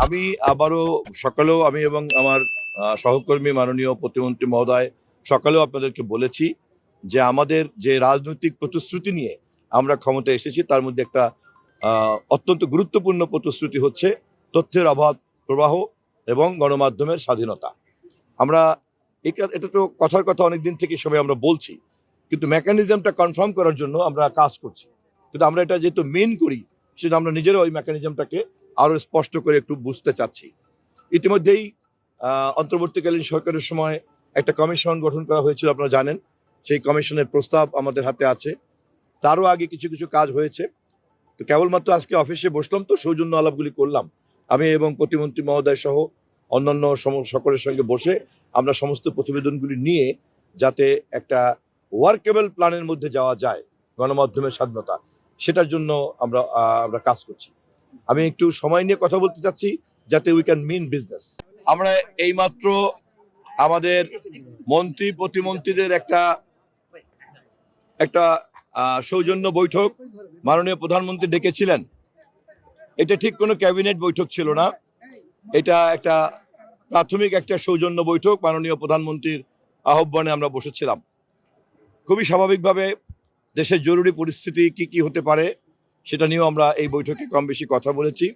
আমি আবারও সকালেও আমি এবং আমার সহকর্মী মাননীয় প্রতিমন্ত্রী মহোদয় সকালেও আপনাদেরকে বলেছি যে আমাদের যে রাজনৈতিক প্রতিশ্রুতি নিয়ে আমরা ক্ষমতায় এসেছি তার মধ্যে একটা অত্যন্ত গুরুত্বপূর্ণ প্রতিশ্রুতি হচ্ছে তথ্যের অবাধ প্রবাহ এবং গণমাধ্যমের স্বাধীনতা। আমরা এটা তো কথার কথা অনেকদিন থেকে সবাই আমরা বলছি, কিন্তু মেকানিজমটা কনফার্ম করার জন্য আমরা কাজ করছি। কিন্তু আমরা এটা যেহেতু মেন করি সেটা আমরা নিজেরা ওই মেকানিজমটাকে আরো স্পষ্ট করে একটু বুঝতে চাচ্ছি। ইতিমধ্যেই অন্তর্বর্তীকালীন সরকারের সময় একটা কমিশন গঠন করা হয়েছিল, আপনারা জানেন। সেই কমিশনের প্রস্তাব আমাদের হাতে আছে। তারও আগে কিছু কিছু কাজ হয়েছে। তো কেবলমাত্র আজকে অফিসে বসলাম, তো সৌজন্য আলাপগুলি করলাম আমি এবং প্রতিমন্ত্রী মহোদয় সহ অন্যান্য সকলের সঙ্গে বসে আমরা সমস্ত প্রতিবেদনগুলি নিয়ে যাতে একটা ওয়ার্কেবল প্ল্যানের মধ্যে যাওয়া যায় গণমাধ্যমের স্বাধীনতা, সেটার জন্য আমরা কাজ করছি। আমি একটু সময় নিয়ে কথা বলতে চাচ্ছি যাতে উই ক্যান মিন বিজনেস। আমরা এইমাত্র আমাদের মন্ত্রী প্রতিমন্ত্রীদের একটা সৌজন্য বৈঠক মাননীয় প্রধানমন্ত্রী ডেকেছিলেন। এটা ঠিক কোনো ক্যাবিনেট বৈঠক ছিল না, এটা একটা প্রাথমিক একটা সৌজন্য বৈঠক মাননীয় প্রধানমন্ত্রীর আহ্বানে আমরা বসেছিলাম। খুবই স্বাভাবিকভাবে দেশের জরুরি পরিস্থিতি কি হতে পারে সেটা নিয়েও আমরা এই বৈঠকে কম বেশি কথা বলেছি।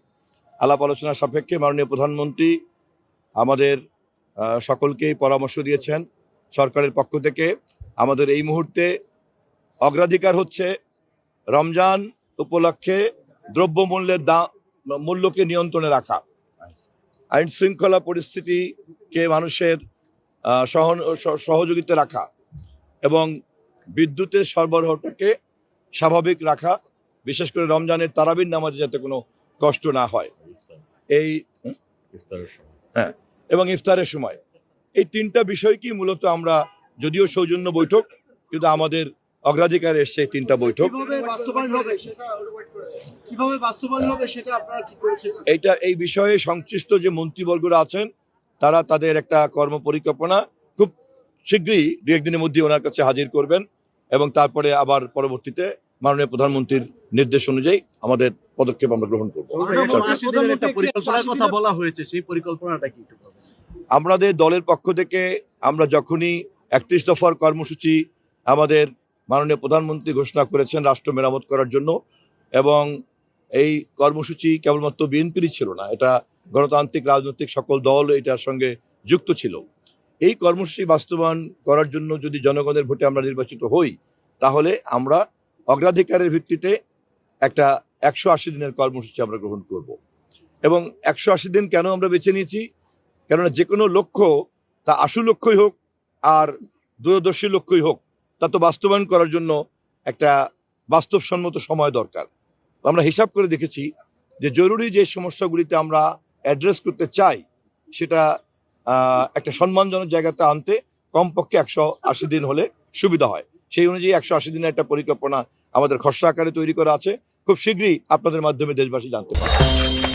আলাপ আলোচনার সাপেক্ষে মাননীয় প্রধানমন্ত্রী আমাদের সকলকেই পরামর্শ দিয়েছেন সরকারের পক্ষ থেকে আমাদের এই মুহূর্তে অগ্রাধিকার হচ্ছে রমজান উপলক্ষে দ্রব্যমূল্যের মূল্যকে নিয়ন্ত্রণে রাখা, আইন শৃঙ্খলা পরিস্থিতিকে মানুষের সহযোগিতা রাখা এবং বিদ্যুতের সরবরাহটাকে স্বাভাবিক রাখা, বিশেষ করে রমজানের তারাবির নামাজে যাতে কোনো কষ্ট না হয় এই হ্যাঁ এবং ইফতারের সময়। এই তিনটা বিষয়কে মূলত আমরা, যদিও সৌজন্য বৈঠক, কিন্তু আমাদের অগ্রাধিকার এসছে এই তিনটা বৈঠক। এইটা এই বিষয়ে সংশ্লিষ্ট যে মন্ত্রীবর্গরা আছেন তারা তাদের একটা কর্ম পরিকল্পনা খুব শীঘ্রই দু একদিনের মধ্যে ওনার কাছে হাজির করবেন এবং তারপরে আবার পরবর্তীতে মাননীয় প্রধানমন্ত্রীর নির্দেশ অনুযায়ী আমাদের পদক্ষেপ আমরা গ্রহণ করব। আমাদের দলের পক্ষ থেকে আমরা যখনই 31 দফার কর্মসূচি আমাদের মাননীয় প্রধানমন্ত্রী ঘোষণা করেছেন রাষ্ট্র মেরামত করার জন্য, এবং এই কর্মসূচি কেবলমাত্র বিএনপিরই ছিল না, এটা গণতান্ত্রিক রাজনৈতিক সকল দল এটার সঙ্গে যুক্ত ছিল। এই কর্মসূচি বাস্তবায়ন করার জন্য যদি জনগণের ভোটে আমরা নির্বাচিত হই তাহলে আমরা অগ্রাধিকারের ভিত্তিতে একটা 180 দিনের কর্মসূচি আমরা গ্রহণ করব। এবং 180 দিন কেন আমরা বেছে নিয়েছি? কেননা যে কোনো লক্ষ্য, তা আশু লক্ষ্যই হোক আর দূরদর্শী লক্ষ্যই হোক, তা তো বাস্তবায়ন করার জন্য একটা বাস্তবসম্মত সময় দরকার। আমরা হিসাব করে দেখেছি যে জরুরি যে সমস্যাগুলিতে আমরা অ্যাড্রেস করতে চাই সেটা একটা সম্মানজনক জায়গাতে আনতে কমপক্ষে 180 দিন হলে সুবিধা হয়। সেই অনুযায়ী 180 দিনের একটা পরিকল্পনা আমাদের খসড়া আকারে তৈরি করা আছে। খুব শীঘ্রই আপনাদের মাধ্যমে দেশবাসী জানতে পারবে।